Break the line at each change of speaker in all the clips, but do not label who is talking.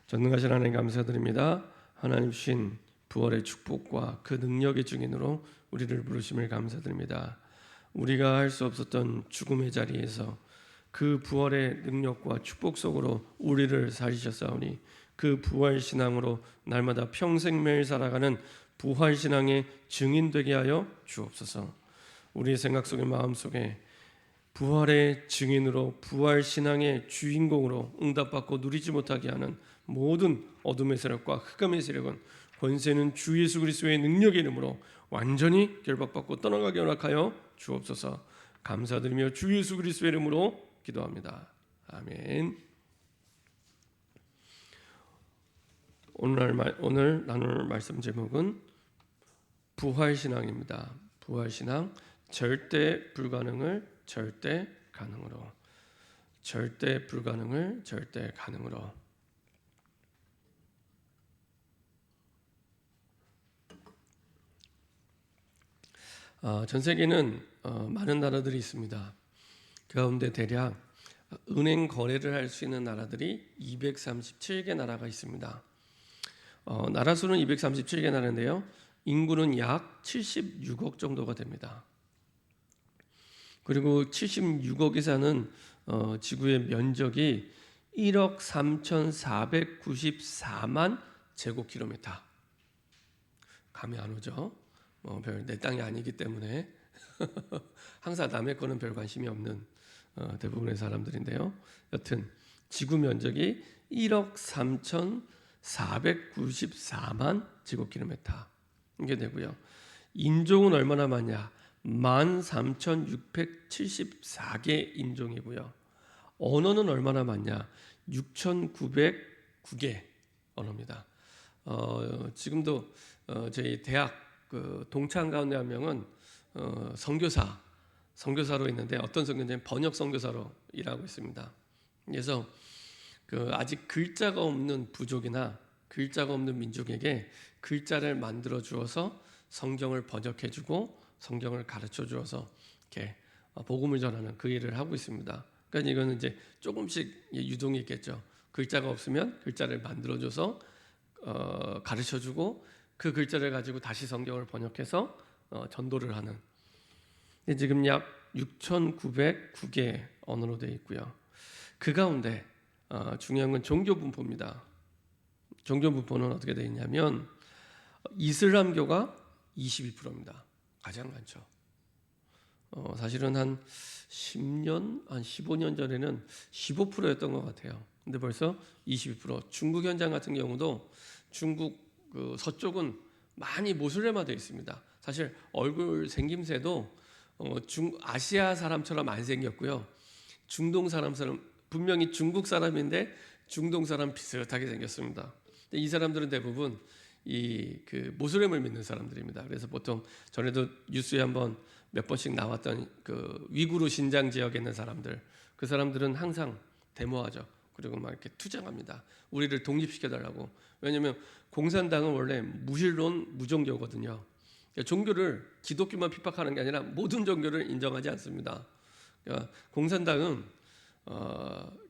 전능하신 하나님 감사드립니다. 하나님 주신 부활의 축복과 그 능력의 증인으로 우리를 부르심을 감사드립니다. 우리가 할 수 없었던 죽음의 자리에서 그 부활의 능력과 축복 속으로 우리를 살리셨사오니 그 부활 신앙으로 날마다 평생 매일 살아가는 부활 신앙의 증인 되게 하여 주옵소서. 우리의 생각 속에 마음 속에 부활의 증인으로 부활 신앙의 주인공으로 응답받고 누리지 못하게 하는 모든 어둠의 세력과 흑암의 세력은 권세는 주 예수 그리스도의 능력의 이름으로 완전히 결박받고 떠나가게 허락하여 주옵소서. 감사드리며 주 예수 그리스도의 이름으로 기도합니다. 아멘. 오늘 나눌 말씀 제목은 부활신앙입니다. 부활신앙, 절대 불가능을 절대 가능으로, 절대 불가능을 절대 가능으로. 전 세계는 많은 나라들이 있습니다. 그 가운데 대략 은행 거래를 할 수 있는 나라들이 237개 나라가 있습니다. 나라 수는 237개 나라인데요. 인구는 약 76억 정도가 됩니다. 그리고 76억이 사는 지구의 면적이 1억 3,494만 제곱킬로미터. 감이 안 오죠? 별 내 땅이 아니기 때문에 항상 남의 거는 별 관심이 없는 대부분의 사람들인데요. 여튼 지구 면적이 1억 3,494만 제곱킬로미터 이게 되고요. 인종은 얼마나 많냐? 13,674개 인종이고요. 언어는 얼마나 많냐? 6,909개 언어입니다. 지금도 저희 대학 그 동창 가운데 한 명은 선교사로 있는데 어떤 선교사는 번역 선교사로 일하고 있습니다. 그래서 그 아직 글자가 없는 부족이나 글자가 없는 민족에게 글자를 만들어 주어서 성경을 번역해 주고 성경을 가르쳐 주어서 이렇게 복음을 전하는 그 일을 하고 있습니다. 그러니까 이거는 이제 조금씩 유동이 있겠죠. 글자가 없으면 글자를 만들어 줘서 가르쳐 주고 그 글자를 가지고 다시 성경을 번역해서 전도를 하는. 지금 약 6,909개 언어로 되어 있고요. 그 가운데 중요한 건 종교 분포입니다. 종교 분포는 어떻게 되어 있냐면 이슬람교가 22%입니다. 가장 많죠. 사실은 한 10년, 한 15년 전에는 15%였던 것 같아요. 근데 벌써 22%. 중국 현장 같은 경우도 중국 그 서쪽은 많이 모슬렘화되어 있습니다. 사실 얼굴 생김새도 아시아 사람처럼 안 생겼고요. 중동 사람처럼 분명히 중국 사람인데 중동 사람 비슷하게 생겼습니다. 이 사람들은 대부분 그 모슬렘을 믿는 사람들입니다. 그래서 보통 전에도 뉴스에 한번 몇 번씩 나왔던 그 위구르 신장 지역에 있는 사람들, 그 사람들은 항상 데모하죠. 그리고 막 이렇게 투쟁합니다. 우리를 독립시켜달라고. 왜냐하면 공산당은 원래 무신론 무종교거든요. 그러니까 종교를 기독교만 핍박하는 게 아니라 모든 종교를 인정하지 않습니다. 그러니까 공산당은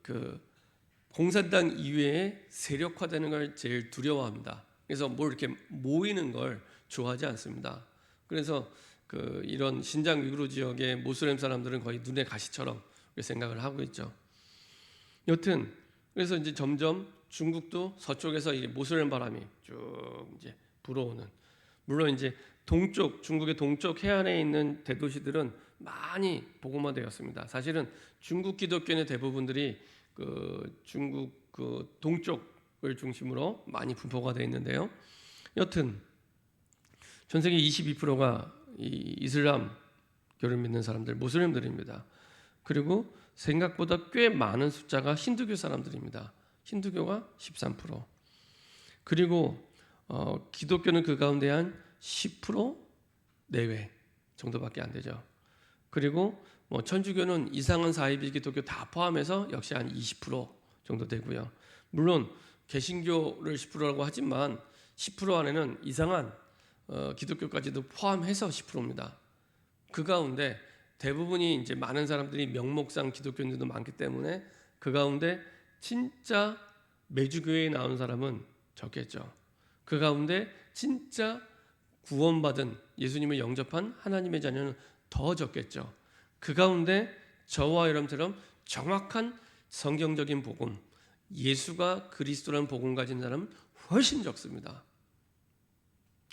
그 공산당 이외에 세력화되는 걸 제일 두려워합니다. 그래서 뭘 이렇게 모이는 걸 좋아하지 않습니다. 그래서 그 이런 신장 위구르 지역의 모슬렘 사람들은 거의 눈의 가시처럼 생각을 하고 있죠. 여튼 그래서 이제 점점 중국도 서쪽에서 이 모슬렘 바람이 쭉 이제 불어오는. 물론 이제 동쪽 중국의 동쪽 해안에 있는 대도시들은 많이 복음화되었습니다. 사실은 중국 기독교인의 대부분들이 그 중국 그 동쪽을 중심으로 많이 분포가 되어 있는데요. 여튼 전 세계 22%가 이 이슬람교를 믿는 사람들, 모슬렘들입니다. 그리고 생각보다 꽤 많은 숫자가 힌두교 사람들입니다. 힌두교가 13%. 그리고 기독교는 그 가운데 한 10% 내외 정도밖에 안 되죠. 그리고 천주교는 이상한 사이비 기독교 다 포함해서 역시 한 20% 정도 되고요. 물론 개신교를 10%라고 하지만 10% 안에는 이상한 기독교까지도 포함해서 10%입니다. 그 가운데 대부분이 이제 많은 사람들이 명목상 기독교인들도 많기 때문에 그 가운데 진짜 매주 교회에 나온 사람은 적겠죠. 그 가운데 진짜 구원받은 예수님을 영접한 하나님의 자녀는 더 적겠죠. 그 가운데 저와 여러분처럼 정확한 성경적인 복음, 예수가 그리스도라는 복음 가진 사람은 훨씬 적습니다.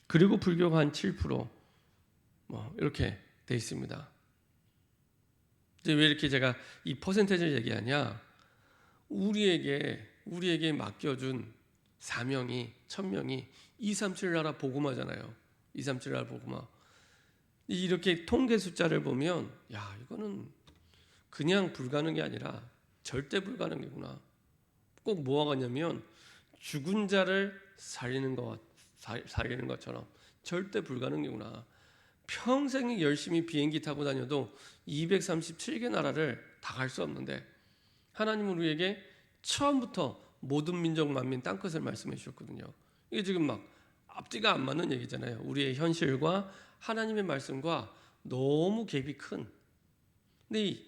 그리고 불교가 한 7% 이렇게 돼 있습니다. 이제 왜 이렇게 제가 이 퍼센테이지를 얘기하냐? 우리에게 맡겨준 사명이 1000명이 237 나라 복음화잖아요. 237 나라 복음화. 이렇게 통계 숫자를 보면 야, 이거는 그냥 불가능이 아니라 절대 불가능이구나. 꼭 뭐가 같냐면 죽은 자를 살리는 것처럼 절대 불가능이구나. 평생 열심히 비행기 타고 다녀도 237개 나라를 다 갈 수 없는데 하나님은 우리에게 처음부터 모든 민족 만민 땅끝을 말씀해 주셨거든요. 이게 지금 막 앞뒤가 안 맞는 얘기잖아요. 우리의 현실과 하나님의 말씀과 너무 갭이 큰. 근데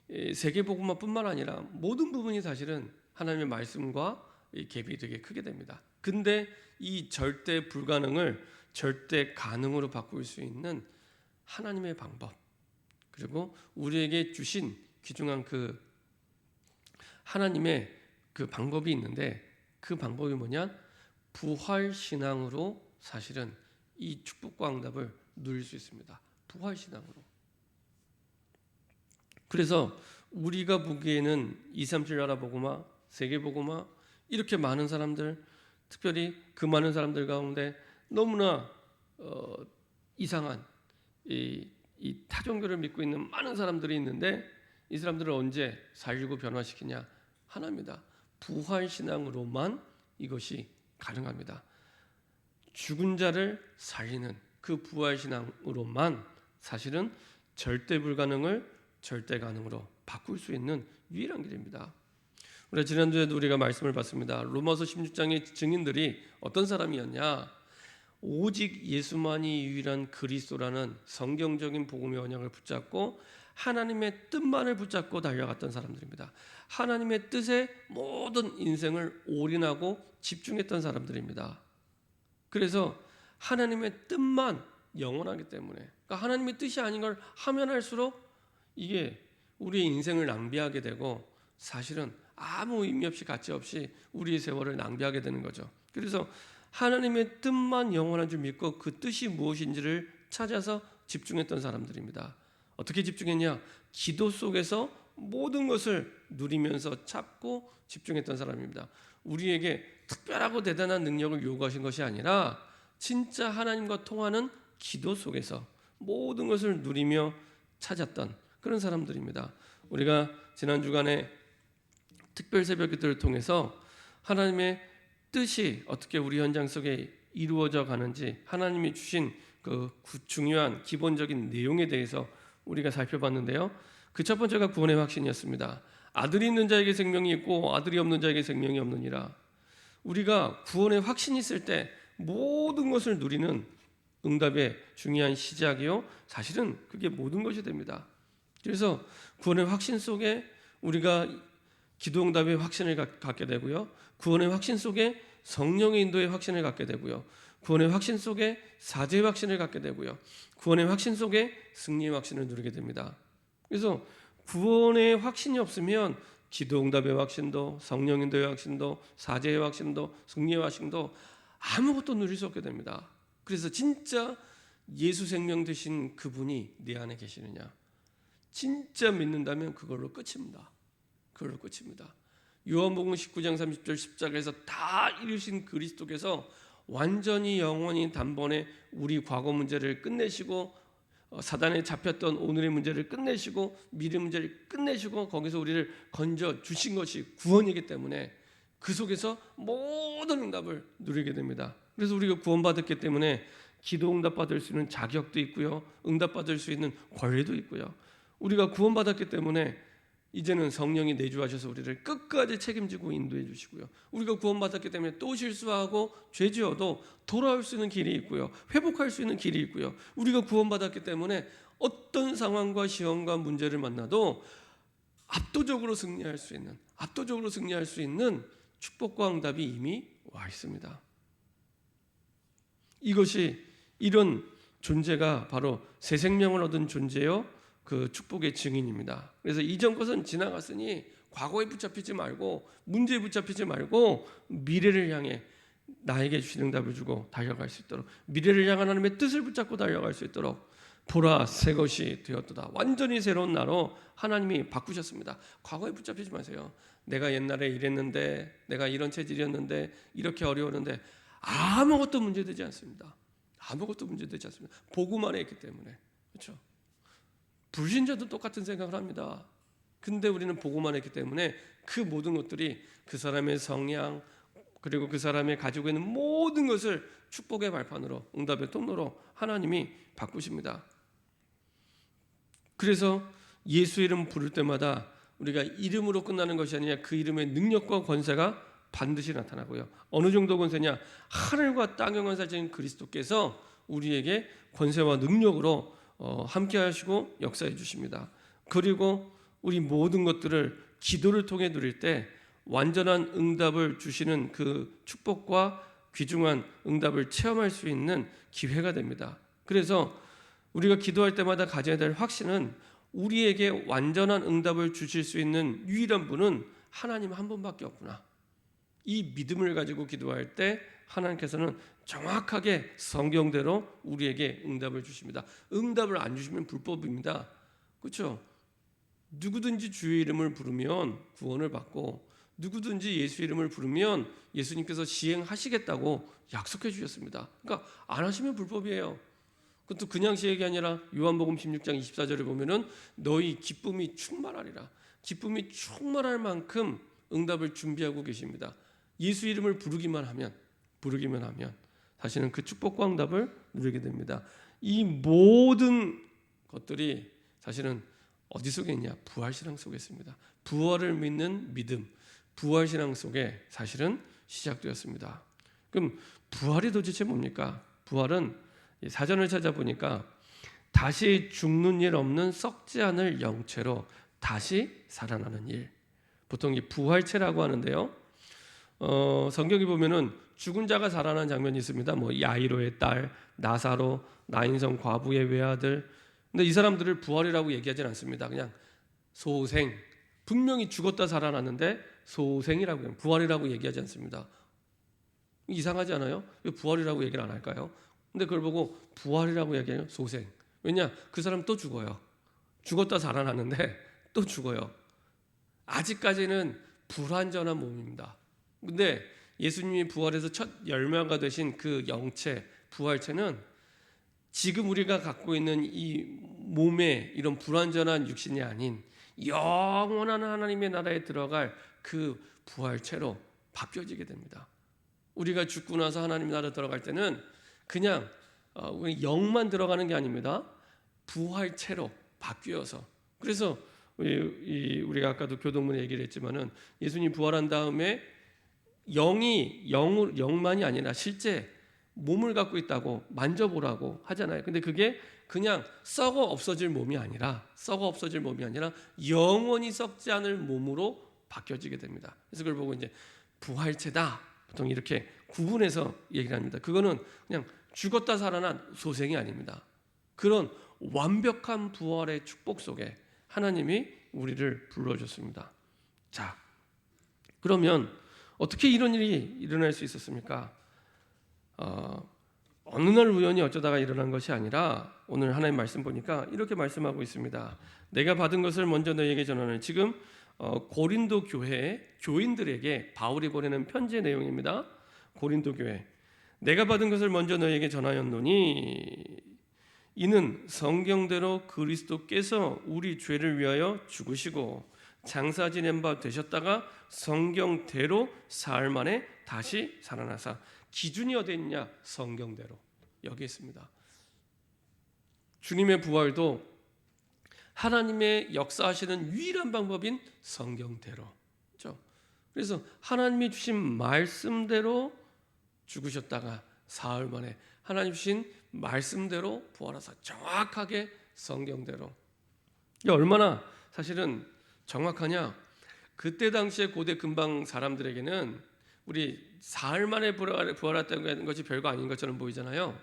이 세계복음화뿐만 아니라 모든 부분이 사실은 하나님의 말씀과 이 갭이 되게 크게 됩니다. 근데 이 절대 불가능을 절대 가능으로 바꿀 수 있는 하나님의 방법, 그리고 우리에게 주신 귀중한 그 하나님의 그 방법이 있는데, 그 방법이 뭐냐? 부활신앙으로 사실은 이 축복과 응답을 누릴 수 있습니다. 부활신앙으로. 그래서 우리가 보기에는 237 나라 복음화, 세계 복음화, 이렇게 많은 사람들, 특별히 그 많은 사람들 가운데 너무나 이상한 이 타종교를 믿고 있는 많은 사람들이 있는데, 이 사람들을 언제 살리고 변화시키냐? 하나입니다. 부활신앙으로만 이것이 가능합니다. 죽은 자를 살리는 그 부활신앙으로만 사실은 절대 불가능을 절대 가능으로 바꿀 수 있는 유일한 길입니다. 우리가 지난주에도 우리가 말씀을 봤습니다. 로마서 16장의 증인들이 어떤 사람이었냐? 오직 예수만이 유일한 그리스도라는 성경적인 복음의 언약을 붙잡고 하나님의 뜻만을 붙잡고 달려갔던 사람들입니다. 하나님의 뜻에 모든 인생을 올인하고 집중했던 사람들입니다. 그래서 하나님의 뜻만 영원하기 때문에, 그러니까 하나님의 뜻이 아닌 걸 하면 할수록 이게 우리의 인생을 낭비하게 되고 사실은 아무 의미 없이 가치 없이 우리의 세월을 낭비하게 되는 거죠. 그래서 하나님의 뜻만 영원한 줄 믿고 그 뜻이 무엇인지를 찾아서 집중했던 사람들입니다. 어떻게 집중했냐? 기도 속에서 모든 것을 누리면서 찾고 집중했던 사람입니다. 우리에게 특별하고 대단한 능력을 요구하신 것이 아니라 진짜 하나님과 통하는 기도 속에서 모든 것을 누리며 찾았던 그런 사람들입니다. 우리가 지난 주간에 특별 새벽 기도를 통해서 하나님의 뜻이 어떻게 우리 현장 속에 이루어져 가는지, 하나님이 주신 그 중요한 기본적인 내용에 대해서 우리가 살펴봤는데요. 그 첫 번째가 구원의 확신이었습니다. 아들이 있는 자에게 생명이 있고 아들이 없는 자에게 생명이 없느니라. 우리가 구원의 확신이 있을 때 모든 것을 누리는 응답의 중요한 시작이요, 사실은 그게 모든 것이 됩니다. 그래서 구원의 확신 속에 우리가 기도응답의 확신을 갖게 되고요, 구원의 확신 속에 성령의 인도의 확신을 갖게 되고요, 구원의 확신 속에 사죄의 확신을 갖게 되고요, 구원의 확신 속에 승리의 확신을 누리게 됩니다. 그래서 구원의 확신이 없으면 기도응답의 확신도, 성령 인도의 확신도, 사죄의 확신도, 승리의 확신도 아무것도 누릴 수 없게 됩니다. 그래서 진짜 예수 생명 되신 그분이 내 안에 계시느냐, 진짜 믿는다면 그걸로 끝입니다. 그걸로 끝입니다. 요한복음 19장 30절 십자가에서 다 이루신 그리스도께서 완전히 영원히 단번에 우리 과거 문제를 끝내시고 사단에 잡혔던 오늘의 문제를 끝내시고 미래 문제를 끝내시고 거기서 우리를 건져 주신 것이 구원이기 때문에 그 속에서 모든 응답을 누리게 됩니다. 그래서 우리가 구원받았기 때문에 기도 응답받을 수 있는 자격도 있고요, 응답받을 수 있는 권리도 있고요. 우리가 구원받았기 때문에 이제는 성령이 내주하셔서 우리를 끝까지 책임지고 인도해 주시고요, 우리가 구원받았기 때문에 또 실수하고 죄지어도 돌아올 수 있는 길이 있고요, 회복할 수 있는 길이 있고요, 우리가 구원받았기 때문에 어떤 상황과 시험과 문제를 만나도 압도적으로 승리할 수 있는 축복과 응답이 이미 와 있습니다. 이런 존재가 바로 새 생명을 얻은 존재요, 그 축복의 증인입니다. 그래서 이전 것은 지나갔으니 과거에 붙잡히지 말고, 문제에 붙잡히지 말고 미래를 향해 나에게 주신 응답을 주고 달려갈 수 있도록, 미래를 향한 하나님의 뜻을 붙잡고 달려갈 수 있도록, 보라 새 것이 되었도다. 완전히 새로운 나로 하나님이 바꾸셨습니다. 과거에 붙잡히지 마세요. 내가 옛날에 이랬는데, 내가 이런 체질이었는데, 이렇게 어려웠는데, 아무것도 문제되지 않습니다. 아무것도 문제되지 않습니다. 복음만 했기 때문에. 그렇죠? 불신자도 똑같은 생각을 합니다. 근데 우리는 복음만 했기 때문에 그 모든 것들이 그 사람의 성향, 그리고 그 사람이 가지고 있는 모든 것을 축복의 발판으로, 응답의 통로로 하나님이 바꾸십니다. 그래서 예수 이름 부를 때마다 우리가 이름으로 끝나는 것이 아니라 그 이름의 능력과 권세가 반드시 나타나고요. 어느 정도 권세냐? 하늘과 땅의 권세자인 그리스도께서 우리에게 권세와 능력으로 함께 하시고 역사해 주십니다. 그리고 우리 모든 것들을 기도를 통해 누릴 때 완전한 응답을 주시는 그 축복과 귀중한 응답을 체험할 수 있는 기회가 됩니다. 그래서 우리가 기도할 때마다 가져야 될 확신은, 우리에게 완전한 응답을 주실 수 있는 유일한 분은 하나님 한 분밖에 없구나. 이 믿음을 가지고 기도할 때 하나님께서는 정확하게 성경대로 우리에게 응답을 주십니다. 응답을 안 주시면 불법입니다. 그렇죠? 누구든지 주의 이름을 부르면 구원을 받고, 누구든지 예수 이름을 부르면 예수님께서 시행하시겠다고 약속해 주셨습니다. 그러니까 안 하시면 불법이에요. 그것도 그냥 시행이 아니라 요한복음 16장 24절에 보면은 너희 기쁨이 충만하리라. 기쁨이 충만할 만큼 응답을 준비하고 계십니다. 예수 이름을 부르기만 하면 사실은 그 축복과 응답을 누리게 됩니다. 이 모든 것들이 사실은 어디 속에 있냐? 부활신앙 속에 있습니다. 부활을 믿는 믿음, 부활신앙 속에 사실은 시작되었습니다. 그럼 부활이 도대체 뭡니까? 부활은 사전을 찾아보니까 다시 죽는 일 없는 썩지 않을 영체로 다시 살아나는 일, 보통 이 부활체라고 하는데요. 성경에 보면은 죽은 자가 살아난 장면이 있습니다. 뭐 야이로의 딸, 나사로, 나인성 과부의 외아들. 근데 이 사람들을 부활이라고 얘기하진 않습니다. 그냥 소생, 분명히 죽었다 살아났는데 소생이라고 해요. 부활이라고 얘기하지 않습니다. 이상하지 않아요? 왜 부활이라고 얘기를 안 할까요? 근데 그걸 보고 부활이라고 얘기해요. 소생. 왜냐? 그 사람 또 죽어요. 죽었다 살아났는데 또 죽어요. 아직까지는 불완전한 몸입니다. 근데 예수님이 부활해서 첫 열매가 되신 그 영체, 부활체는 지금 우리가 갖고 있는 이 몸의 이런 불완전한 육신이 아닌 영원한 하나님의 나라에 들어갈 그 부활체로 바뀌어지게 됩니다. 우리가 죽고 나서 하나님 나라 들어갈 때는 그냥 영만 들어가는 게 아닙니다. 부활체로 바뀌어서. 그래서 우리가 아까도 교동문에 얘기를 했지만은 예수님 부활한 다음에 영만이 아니라 실제 몸을 갖고 있다고 만져보라고 하잖아요. 근데 그게 그냥 썩어 없어질 몸이 아니라 영원히 썩지 않을 몸으로 바뀌어지게 됩니다. 그래서 그걸 보고 이제 부활체다, 보통 이렇게 구분해서 얘기를 합니다. 그거는 그냥 죽었다 살아난 소생이 아닙니다. 그런 완벽한 부활의 축복 속에 하나님이 우리를 불러줬습니다. 자, 그러면 어떻게 이런 일이 일어날 수 있었습니까? 어느 날 우연히 어쩌다가 일어난 것이 아니라 오늘 하나님 말씀 보니까 이렇게 말씀하고 있습니다. 내가 받은 것을 먼저 너희에게 전하는, 지금 고린도 교회 교인들에게 바울이 보내는 편지의 내용입니다. 고린도 교회, 내가 받은 것을 먼저 너희에게 전하였노니 이는 성경대로 그리스도께서 우리 죄를 위하여 죽으시고 장사 지낸 바 되셨다가 성경대로 사흘 만에 다시 살아나사. 기준이 어디 있냐? 성경대로. 여기 있습니다. 주님의 부활도 하나님의 역사하시는 유일한 방법인 성경대로. 그렇죠? 그래서 하나님이 주신 말씀대로 죽으셨다가 사흘 만에 하나님 주신 말씀대로 부활하사, 정확하게 성경대로. 이게 얼마나 사실은 정확하냐? 그때 당시에 고대 근방 사람들에게는 우리 사흘 만에 부활했다는 것이 별거 아닌 것처럼 보이잖아요.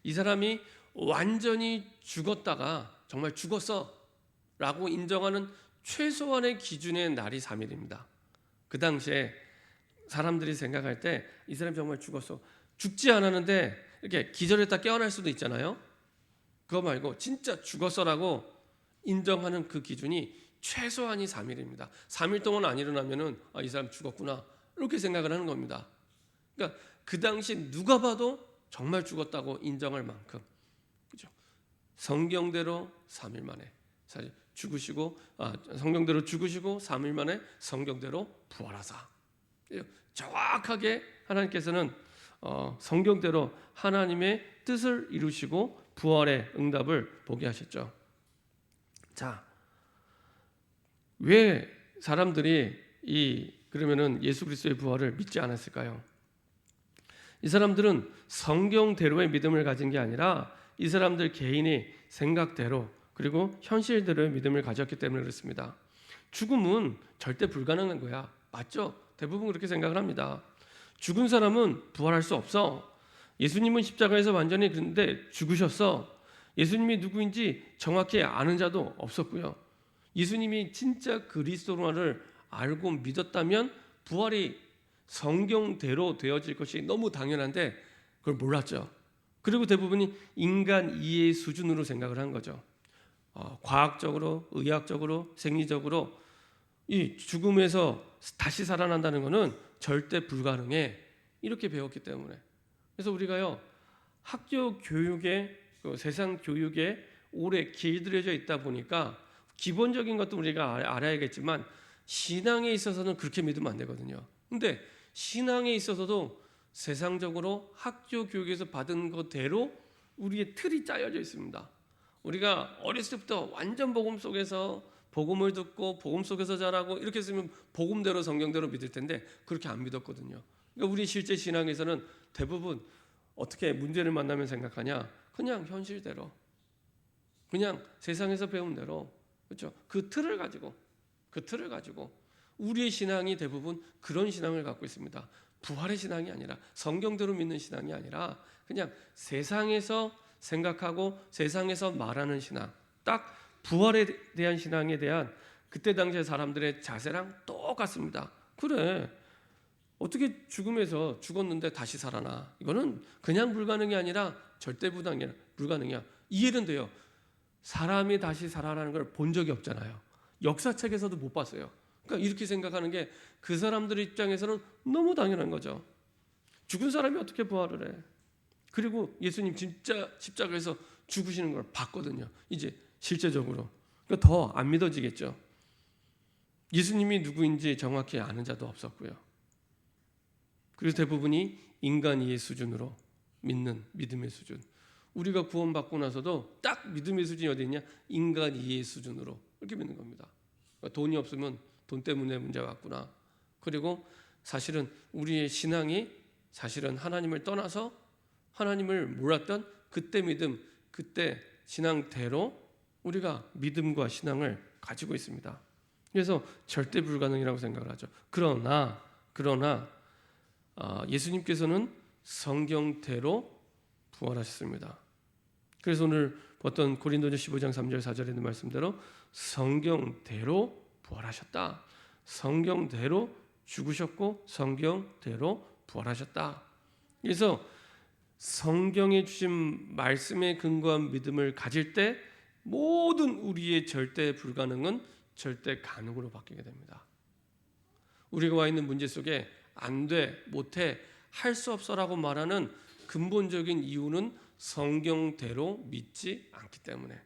이 사람이 완전히 죽었다가 정말 죽었어라고 인정하는 최소한의 기준의 날이 3일입니다. 그 당시에 사람들이 생각할 때 이 사람이 정말 죽었어. 죽지 않았는데 이렇게 기절했다 깨어날 수도 있잖아요. 그거 말고 진짜 죽었어라고 인정하는 그 기준이 최소한이 3일입니다. 3일 동안 안 일어나면은 이 사람 죽었구나 이렇게 생각을 하는 겁니다. 그러니까 그 당시 누가 봐도 정말 죽었다고 인정할 만큼, 그죠? 성경대로 3일 만에 사실 죽으시고 성경대로 죽으시고 3일 만에 성경대로 부활하사. 정확하게 하나님께서는 성경대로 하나님의 뜻을 이루시고 부활의 응답을 보게 하셨죠. 자, 왜 사람들이 그러면은 예수 그리스도의 부활을 믿지 않았을까요? 이 사람들은 성경대로의 믿음을 가진 게 아니라 이 사람들 개인의 생각대로 그리고 현실대로의 믿음을 가졌기 때문에 그렇습니다. 죽음은 절대 불가능한 거야. 맞죠? 대부분 그렇게 생각을 합니다. 죽은 사람은 부활할 수 없어. 예수님은 십자가에서 완전히 그런데 죽으셨어. 예수님이 누구인지 정확히 아는 자도 없었고요. 예수님이 진짜 그리스도라를 알고 믿었다면 부활이 성경대로 되어질 것이 너무 당연한데 그걸 몰랐죠. 그리고 대부분이 인간 이해 수준으로 생각을 한 거죠. 과학적으로, 의학적으로, 생리적으로 이 죽음에서 다시 살아난다는 것은 절대 불가능해. 이렇게 배웠기 때문에. 그래서 우리가요, 학교 교육에, 세상 교육에 오래 길들여져 있다 보니까 기본적인 것도 우리가 알아야겠지만 신앙에 있어서는 그렇게 믿으면 안 되거든요. 근데 신앙에 있어서도 세상적으로 학교 교육에서 받은 것대로 우리의 틀이 짜여져 있습니다. 우리가 어렸을 때부터 완전 복음 속에서 복음을 듣고 복음 속에서 자라고 이렇게 했으면 복음대로 성경대로 믿을 텐데 그렇게 안 믿었거든요. 그러니까 우리 실제 신앙에서는 대부분 어떻게 문제를 만나면 생각하냐? 그냥 현실대로, 그냥 세상에서 배운 대로, 그렇죠? 그 틀을 가지고 우리의 신앙이 대부분 그런 신앙을 갖고 있습니다. 부활의 신앙이 아니라 성경대로 믿는 신앙이 아니라 그냥 세상에서 생각하고 세상에서 말하는 신앙, 딱 부활에 대한 신앙에 대한 그때 당시의 사람들의 자세랑 똑같습니다. 그래, 어떻게 죽음에서 죽었는데 다시 살아나? 이거는 그냥 불가능이 아니라 절대 불가능이야. 이해는 돼요. 사람이 다시 살아나는 걸 본 적이 없잖아요. 역사책에서도 못 봤어요. 그러니까 이렇게 생각하는 게 그 사람들의 입장에서는 너무 당연한 거죠. 죽은 사람이 어떻게 부활을 해? 그리고 예수님 진짜 십자가에서 죽으시는 걸 봤거든요. 이제 실제적으로. 그러니까 더 안 믿어지겠죠. 예수님이 누구인지 정확히 아는 자도 없었고요. 그래서 대부분이 인간 이해 수준으로 믿는 믿음의 수준. 우리가 구원받고 나서도 딱 믿음의 수준이 어디 있냐? 인간 이해 수준으로 이렇게 믿는 겁니다. 그러니까 돈이 없으면 돈 때문에 문제가 왔구나. 그리고 사실은 우리의 신앙이 사실은 하나님을 떠나서 하나님을 몰랐던 그때 믿음, 그때 신앙대로 우리가 믿음과 신앙을 가지고 있습니다. 그래서 절대 불가능이라고 생각을 하죠. 그러나 예수님께서는 성경대로 부활하셨습니다. 그래서 오늘 봤던 고린도전 15장 3절 4절에 있는 말씀대로 성경대로 부활하셨다. 성경대로 죽으셨고 성경대로 부활하셨다. 그래서 성경에 주신 말씀에 근거한 믿음을 가질 때 모든 우리의 절대 불가능은 절대 가능으로 바뀌게 됩니다. 우리가 와 있는 문제 속에 안 돼, 못해, 할 수 없어라고 말하는 근본적인 이유는 성경대로 믿지 않기 때문에.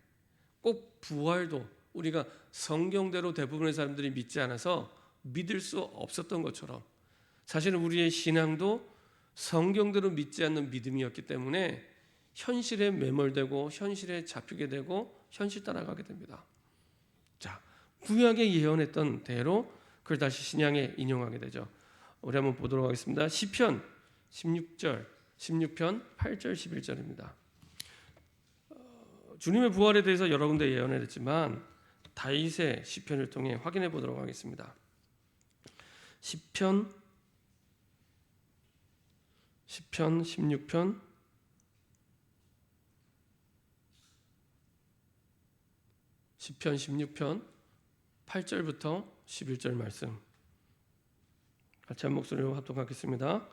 꼭 부활도 우리가 성경대로 대부분의 사람들이 믿지 않아서 믿을 수 없었던 것처럼 사실은 우리의 신앙도 성경대로 믿지 않는 믿음이었기 때문에 현실에 매몰되고 현실에 잡히게 되고 현실 따라가게 됩니다. 자, 구약에 예언했던 대로 그걸 다시 신약에 인용하게 되죠. 우리 한번 보도록 하겠습니다. 시편 16편 8절 11절입니다. 주님의 부활에 대해서 여러 군데 예언을 했지만 다윗의 시편을 통해 확인해 보도록 하겠습니다. 시편 시편 16편 8절부터 11절 말씀 같이 한 목소리로 합독하겠습니다.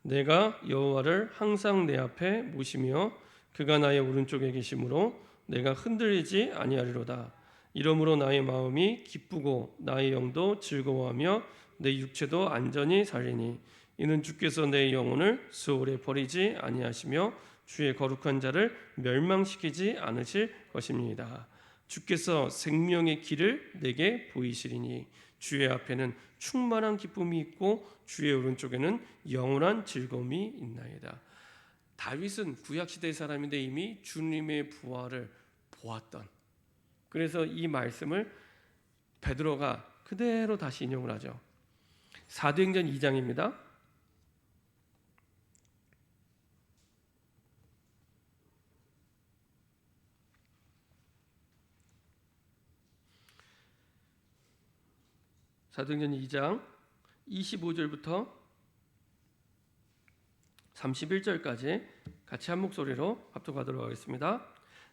내가 여호와를 항상 내 앞에 모시며 그가 나의 오른쪽에 계심으로 내가 흔들리지 아니하리로다. 이러므로 나의 마음이 기쁘고 나의 영도 즐거워하며 내 육체도 안전히 살리니 이는 주께서 내 영혼을 수월에 버리지 아니하시며 주의 거룩한 자를 멸망시키지 않으실 것입니다. 주께서 생명의 길을 내게 보이시리니 주의 앞에는 충만한 기쁨이 있고 주의 오른쪽에는 영원한 즐거움이 있나이다. 다윗은 구약 시대의 사람인데 이미 주님의 부활을 보았던, 그래서 이 말씀을 베드로가 그대로 다시 인용을 하죠. 사도행전 2장입니다. 사도행전 2장 25절부터 31절까지 같이 한 목소리로 합독하도록 하겠습니다.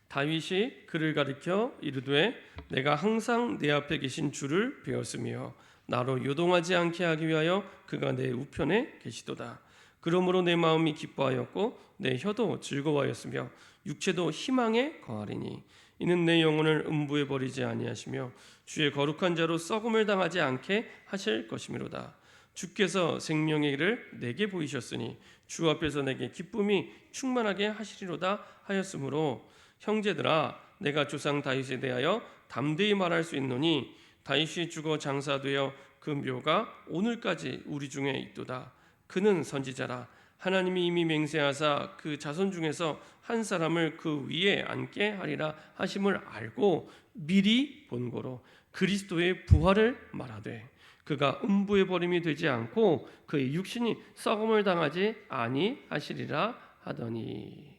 다윗이 그를 가리켜 이르되 내가 항상 내 앞에 계신 주를 배웠으며 나로 요동하지 않게 하기 위하여 그가 내 우편에 계시도다. 그러므로 내 마음이 기뻐하였고 내 혀도 즐거워하였으며 육체도 희망에 거하리니 이는 내 영혼을 음부에 버리지 아니하시며 주의 거룩한 자로 썩음을 당하지 않게 하실 것이미로다. 주께서 생명의 길을 내게 보이셨으니 주 앞에서 내게 기쁨이 충만하게 하시리로다 하였으므로 형제들아 내가 조상 다윗에 대하여 담대히 말할 수 있노니 다윗이 죽어 장사되어 그 묘가 오늘까지 우리 중에 있도다. 그는 선지자라 하나님이 이미 맹세하사 그 자손 중에서 한 사람을 그 위에 앉게 하리라 하심을 알고 미리 본고로 그리스도의 부활을 말하되 그가 음부에 버림이 되지 않고 그의 육신이 썩음을 당하지 아니하시리라 하더니,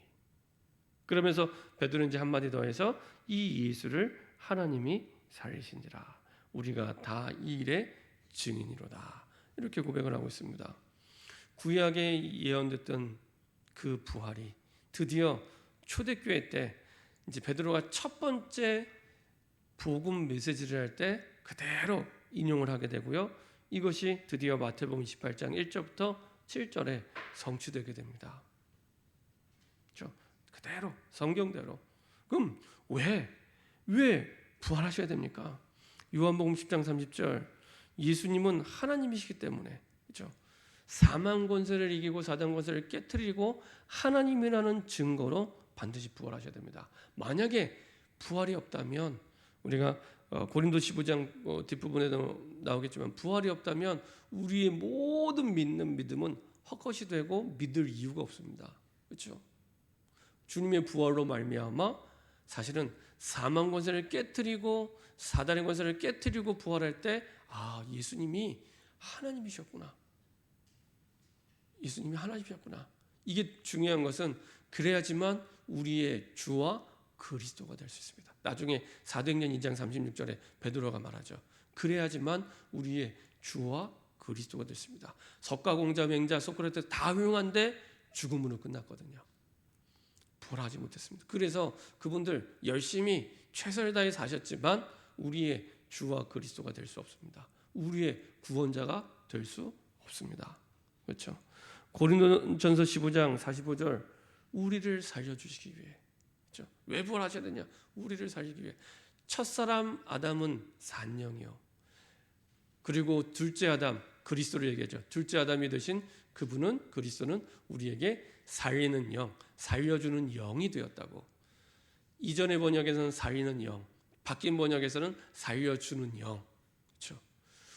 그러면서 베드로는 이제 한마디 더해서 이 예수를 하나님이 살리신지라 우리가 다 이 일의 증인이로다 이렇게 고백을 하고 있습니다. 구약에 예언됐던 그 부활이 드디어 초대교회 때 이제 베드로가 첫 번째 복음 메시지를 할 때 그대로 인용을 하게 되고요. 이것이 드디어 마태복음 28장 1절부터 7절에 성취되게 됩니다. 그렇죠? 그대로 성경대로. 그럼 왜 부활하셔야 됩니까? 요한복음 10장 30절 예수님은 하나님이시기 때문에, 그렇죠? 사망 권세를 이기고 사단 권세를 깨트리고 하나님이라는 증거로 반드시 부활하셔야 됩니다. 만약에 부활이 없다면 우리가 고린도 15장 뒷부분에도 나오겠지만 부활이 없다면 우리의 모든 믿는 믿음은 헛것이 되고 믿을 이유가 없습니다. 그렇죠? 주님의 부활로 말미암아 사실은 사망 권세를 깨트리고 사단의 권세를 깨트리고 부활할 때 예수님이 하나님이셨구나. 예수님이 하나님이셨구나. 이게 중요한 것은 그래야지만 우리의 주와 그리스도가 될 수 있습니다. 나중에 사도행전 2장 36절에 베드로가 말하죠. 그래야지만 우리의 주와 그리스도가 됐습니다. 석가공자 맹자 소크라테스 다 훌륭한데 죽음으로 끝났거든요. 부활하지 못했습니다. 그래서 그분들 열심히 최선을 다해 사셨지만 우리의 주와 그리스도가 될 수 없습니다. 우리의 구원자가 될 수 없습니다. 그렇죠? 고린도전서 15장 45절 우리를 살려주시기 위해, 그렇죠? 왜 부활하셔야 되냐? 우리를 살리기 위해. 첫사람 아담은 산영이요. 그리고 둘째 아담 그리스도를 얘기하죠. 둘째 아담이 되신 그분은 그리스도는 우리에게 살리는 영, 살려주는 영이 되었다고. 이전의 번역에서는 살리는 영, 바뀐 번역에서는 살려주는 영. 그렇죠?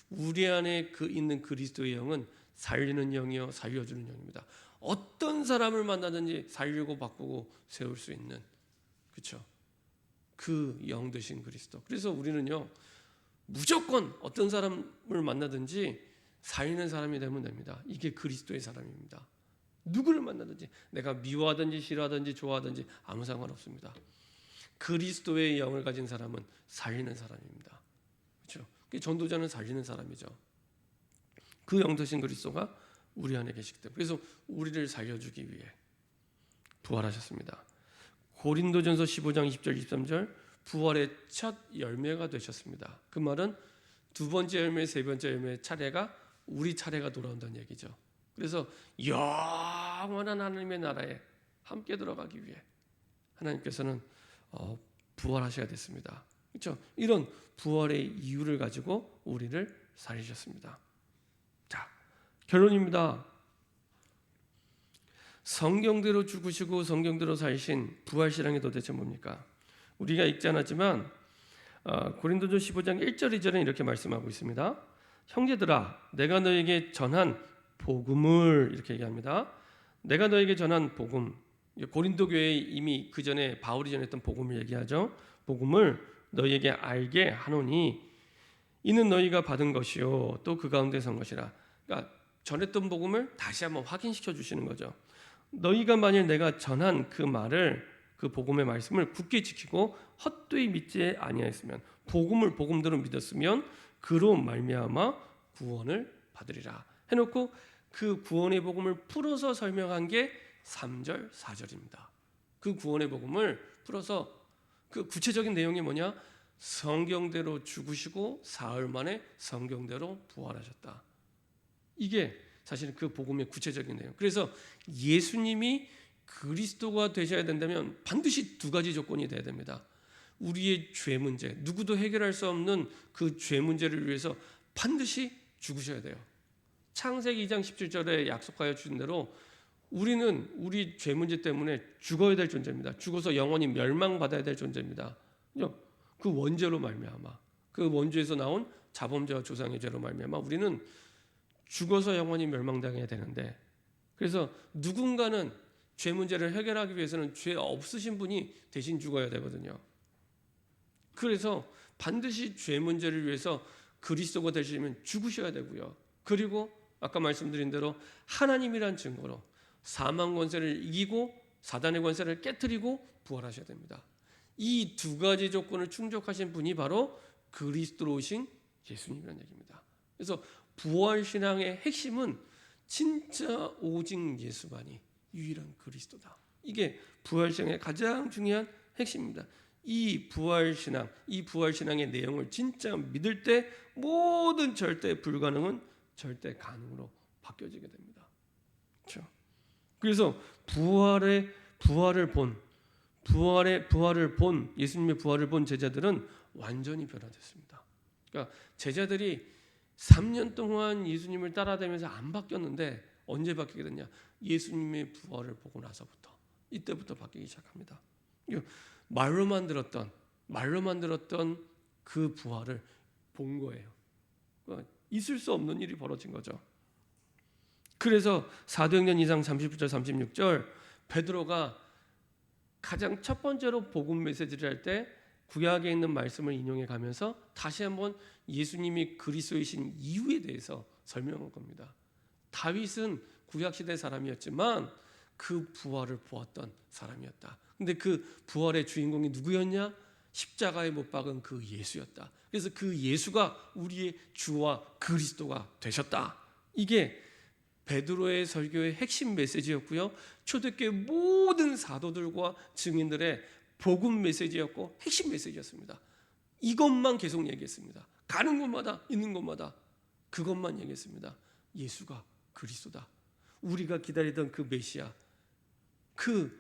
우리 안에 있는 그리스도의 영은 살리는 영이요 살려주는 영입니다. 어떤 사람을 만나든지 살리고 바꾸고 세울 수 있는, 그렇죠? 그 영 되신 그리스도. 그래서 우리는요 무조건 어떤 사람을 만나든지 살리는 사람이 되면 됩니다. 이게 그리스도의 사람입니다. 누구를 만나든지 내가 미워하든지 싫어하든지 좋아하든지 아무 상관없습니다. 그리스도의 영을 가진 사람은 살리는 사람입니다. 그렇죠? 전도자는 살리는 사람이죠. 그 영 되신 그리스도가 우리 안에 계시기 때문에, 그래서 우리를 살려주기 위해 부활하셨습니다. 고린도전서 15장 20절 23절, 부활의 첫 열매가 되셨습니다. 그 말은 두 번째 열매, 세 번째 열매 차례가 우리 차례가 돌아온다는 얘기죠. 그래서 영원한 하나님의 나라에 함께 들어가기 위해 하나님께서는 부활하셔야 됐습니다. 그렇죠? 이런 부활의 이유를 가지고 우리를 살리셨습니다. 자, 결론입니다. 성경대로 죽으시고 성경대로 사신 부활신앙이 도대체 뭡니까? 우리가 읽지 않았지만 고린도전 15장 1절 2절은 이렇게 말씀하고 있습니다. 형제들아, 내가 너에게 전한 복음을, 이렇게 얘기합니다. 내가 너에게 전한 복음, 고린도 교회에 이미 그 전에 바울이 전했던 복음을 얘기하죠. 복음을 너희에게 알게 하노니 이는 너희가 받은 것이요 또 그 가운데 선 것이라. 그러니까 전했던 복음을 다시 한번 확인시켜 주시는 거죠. 너희가 만일 내가 전한 그 말을, 그 복음의 말씀을 굳게 지키고 헛되이 믿지 아니하였으면, 복음대로 믿었으면 그로 말미암아 구원을 받으리라 해놓고 그 구원의 복음을 풀어서 설명한 게 3절 4절입니다. 그 구원의 복음을 풀어서 그 구체적인 내용이 뭐냐? 성경대로 죽으시고 사흘 만에 성경대로 부활하셨다. 이게 사실 그 복음의 구체적인 내용. 그래서 예수님이 그리스도가 되셔야 된다면 반드시 두 가지 조건이 돼야 됩니다. 우리의 죄 문제, 누구도 해결할 수 없는 그 죄 문제를 위해서 반드시 죽으셔야 돼요. 창세기 2장 17절에 약속하여 주신 대로 우리는 우리 죄 문제 때문에 죽어야 될 존재입니다. 죽어서 영원히 멸망받아야 될 존재입니다. 그 원죄로 말미암아, 그 원죄에서 나온 자범죄와 조상의 죄로 말미암아 우리는 죽어서 영원히 멸망당해야 되는데, 그래서 누군가는 죄 문제를 해결하기 위해서는 죄 없으신 분이 대신 죽어야 되거든요. 그래서 반드시 죄 문제를 위해서 그리스도가 되시면 죽으셔야 되고요. 그리고 아까 말씀드린 대로 하나님이란 증거로 사망 권세를 이기고 사단의 권세를 깨트리고 부활하셔야 됩니다. 이 두 가지 조건을 충족하신 분이 바로 그리스도로 오신 예수님이라는 얘기입니다. 그래서 부활신앙의 핵심은 진짜 오직 예수만이 유일한 그리스도다. 이게 부활신앙의 가장 중요한 핵심입니다. 이 부활신앙의 내용을 진짜 믿을 때 모든 절대 불가능은 절대 가능으로 바뀌어지게 됩니다. 그렇죠? 그래서 부활의 부활을 본 예수님의 부활을 본 제자들은 완전히 변화됐습니다. 그러니까 제자들이 3년 동안 예수님을 따라다니면서 안 바뀌었는데 언제 바뀌게 됐냐? 예수님의 부활을 보고 나서부터, 이때부터 바뀌기 시작합니다. 말로만 들었던 그 부활을 본 거예요. 있을 수 없는 일이 벌어진 거죠. 그래서 사도행전 2장 30절 36절 베드로가 가장 첫 번째로 복음 메시지를 할 때 구약에 있는 말씀을 인용해 가면서 다시 한번 예수님이 그리스도이신 이유에 대해서 설명한 겁니다. 다윗은 구약 시대 사람이었지만 그 부활을 보았던 사람이었다. 근데 그 부활의 주인공이 누구였냐? 십자가에 못 박은 그 예수였다. 그래서 그 예수가 우리의 주와 그리스도가 되셨다. 이게 베드로의 설교의 핵심 메시지였고요. 초대교회 모든 사도들과 증인들의 복음 메시지였고 핵심 메시지였습니다. 이것만 계속 얘기했습니다. 가는 곳마다 있는 곳마다 그것만 얘기했습니다. 예수가 그리스도다. 우리가 기다리던 그 메시아, 그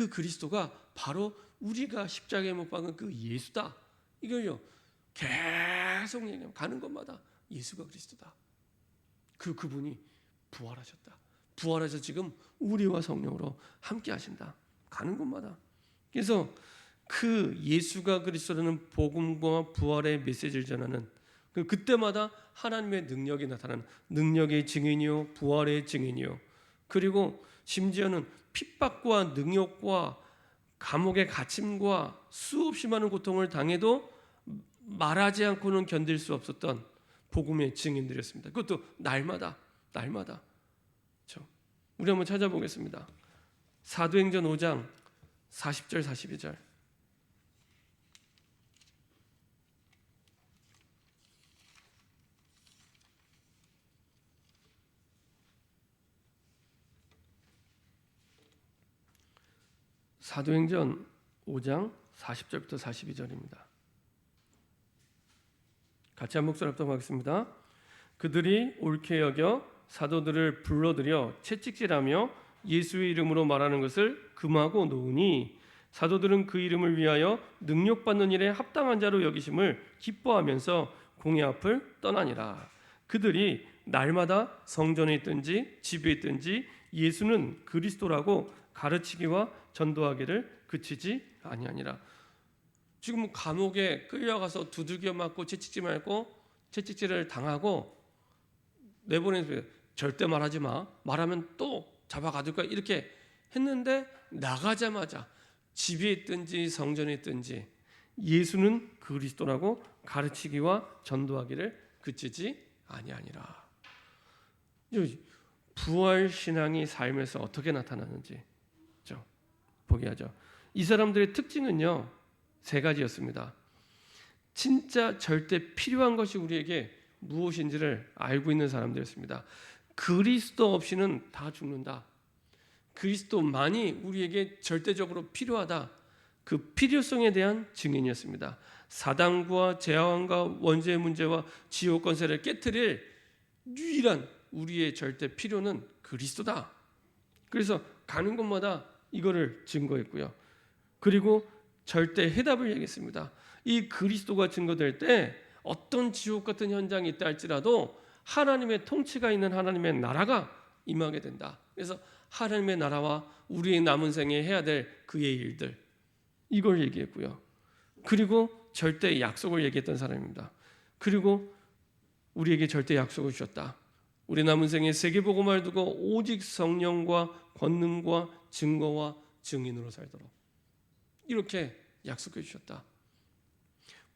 그리스도가 바로 우리가 십자가에 못 박은 그 예수다. 이걸요 계속 얘기하면 가는 곳마다 예수가 그리스도다. 그분이 부활하셨다. 부활하셔서 지금 우리와 성령으로 함께 하신다. 가는 곳마다. 그래서 그 예수가 그리스도라는 복음과 부활의 메시지를 전하는 그때마다 하나님의 능력이 나타나는 능력의 증인이요 부활의 증인이요, 그리고 심지어는 핍박과 능욕과 감옥의 갇힘과 수없이 많은 고통을 당해도 말하지 않고는 견딜 수 없었던 복음의 증인들이었습니다. 그것도 날마다. 그렇죠? 우리 한번 찾아보겠습니다. 사도행전 5장 40절 42절. 사도행전 5장 40절부터 42절입니다. 같이 한 목소리 합독하겠습니다. 그들이 옳게 여겨 사도들을 불러들여 채찍질하며 예수의 이름으로 말하는 것을 금하고 놓으니 사도들은 그 이름을 위하여 능력받는 일에 합당한 자로 여기심을 기뻐하면서 공회 앞을 떠나니라. 그들이 날마다 성전에 있든지 집에 있든지 예수는 그리스도라고 가르치기와 전도하기를 그치지 아니하니라. 지금 감옥에 끌려가서 두들겨 맞고 채찍질을 당하고 내보내서 절대 말하지 마. 말하면 또 잡아가둘 거야. 이렇게 했는데 나가자마자 집에 있든지 성전에 있든지 예수는 그리스도라고 가르치기와 전도하기를 그치지 아니하니라. 부활 신앙이 삶에서 어떻게 나타나는지 보게 하죠. 이 사람들의 특징은요 3가지였습니다. 진짜 절대 필요한 것이 우리에게 무엇인지를 알고 있는 사람들이었습니다. 그리스도 없이는 다 죽는다. 그리스도만이 우리에게 절대적으로 필요하다. 그 필요성에 대한 증인이었습니다. 사단과 제왕과 원죄의 문제와 지옥 권세를 깨트릴 유일한 우리의 절대 필요는 그리스도다. 그래서 가는 곳마다 이거를 증거했고요. 그리고 절대 해답을 얘기했습니다. 이 그리스도가 증거될 때 어떤 지옥 같은 현장이 있다 할지라도 하나님의 통치가 있는 하나님의 나라가 임하게 된다. 그래서 하나님의 나라와 우리의 남은 생에 해야 될 그의 일들, 이걸 얘기했고요. 그리고 절대 약속을 얘기했던 사람입니다. 그리고 우리에게 절대 약속을 주셨다. 우리 남은 생에 세계복음을 두고 오직 성령과 권능과 증거와 증인으로 살도록 이렇게 약속해 주셨다.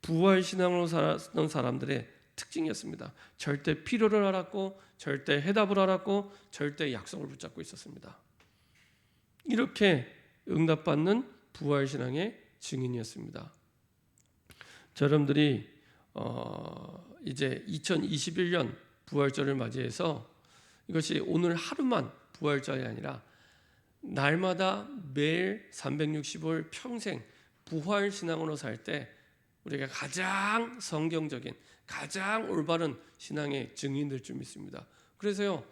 부활신앙으로 살았던 사람들의 특징이었습니다. 절대 필요를 알았고 절대 해답을 알았고 절대 약속을 붙잡고 있었습니다. 이렇게 응답받는 부활신앙의 증인이었습니다. 여러분들이 이제 2021년 부활절을 맞이해서 이것이 오늘 하루만 부활절이 아니라 날마다 매일 365일 평생 부활신앙으로 살 때 우리가 가장 성경적인 가장 올바른 신앙의 증인될 줄 믿습니다. 그래서요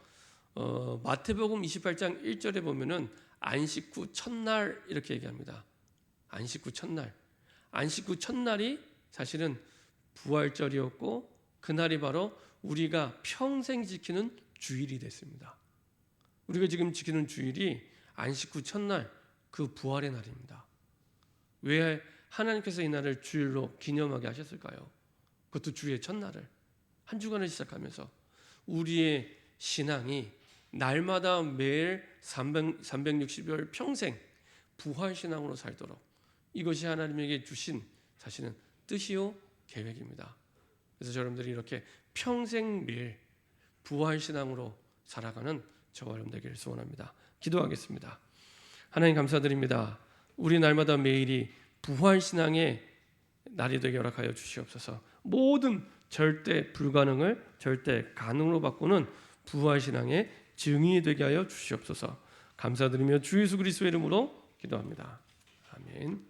마태복음 28장 1절에 보면은 안식 후 첫날 이렇게 얘기합니다. 안식 후 첫날. 안식 후 첫날이 사실은 부활절이었고 그날이 바로 우리가 평생 지키는 주일이 됐습니다. 우리가 지금 지키는 주일이 안식 후 첫날 그 부활의 날입니다. 왜 하나님께서 이 날을 주일로 기념하게 하셨을까요? 그것도 주의 첫날을 한 주간을 시작하면서 우리의 신앙이 날마다 매일 360일 평생 부활신앙으로 살도록 이것이 하나님에게 주신 사실은 뜻이요 계획입니다. 그래서 여러분들이 이렇게 평생 매일 부활신앙으로 살아가는 저와 여러분 되기를 소원합니다. 기도하겠습니다. 하나님 감사드립니다. 우리 날마다 매일이 부활신앙의 날이 되게 허락하여 주시옵소서. 모든 절대 불가능을 절대 가능으로 바꾸는 부활신앙의 증인이 되게 하여 주시옵소서. 감사드리며 주 예수 그리스도의 이름으로 기도합니다. 아멘.